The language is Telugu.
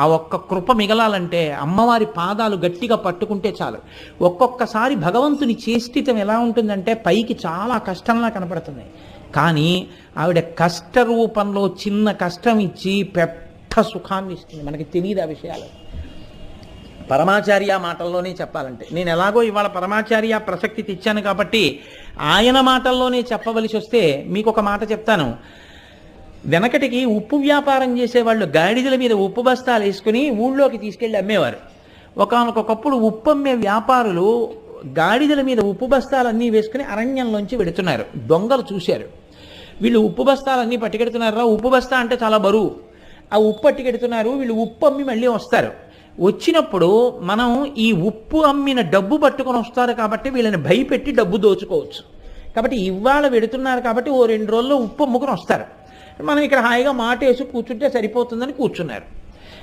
ఆ ఒక్క కృప మిగలాలంటే అమ్మవారి పాదాలు గట్టిగా పట్టుకుంటే చాలు. ఒక్కొక్కసారి భగవంతుని చేష్టితం ఎలా ఉంటుందంటే పైకి చాలా కష్టంలా కనపడుతుంది, కానీ ఆవిడ కష్ట రూపంలో చిన్న కష్టం ఇచ్చి పెద్ద సుఖాన్ని ఇస్తుంది. మనకి తెలియదు ఆ విషయాలు. పరమాచార్య మాటల్లోనే చెప్పాలంటే, నేను ఎలాగో ఇవాళ పరమాచార్య ప్రసక్తి తెచ్చాను కాబట్టి ఆయన మాటల్లోనే చెప్పవలసి వస్తే మీకు ఒక మాట చెప్తాను. వెనకటికి ఉప్పు వ్యాపారం చేసేవాళ్ళు గాడిదల మీద ఉప్పు బస్తాలు వేసుకుని ఊళ్ళోకి తీసుకెళ్ళి అమ్మేవారు. ఒకనొకప్పుడు ఉప్పు అమ్మే వ్యాపారులు గాడిదల మీద ఉప్పు బస్తాలన్నీ వేసుకుని అరణ్యంలోంచి వెడుతున్నారు. దొంగలు చూశారు, వీళ్ళు ఉప్పు బస్తాలన్నీ పట్టుకెడుతున్నారా, ఉప్పు బస్తా అంటే చాలా బరువు, ఆ ఉప్పు పట్టుకెడుతున్నారు, వీళ్ళు ఉప్పు అమ్మి మళ్ళీ వస్తారు. వచ్చినప్పుడు మనం ఈ ఉప్పు అమ్మిన డబ్బు పట్టుకొని వస్తారు కాబట్టి వీళ్ళని భయపెట్టి డబ్బు దోచుకోవచ్చు. కాబట్టి ఇవాళ వెడుతున్నారు కాబట్టి ఓ 2 రోజుల్లో ఉప్పు అమ్ముకొని వస్తారు, మనం ఇక్కడ హాయిగా మాట వేసి కూర్చుంటే సరిపోతుందని కూర్చున్నారు.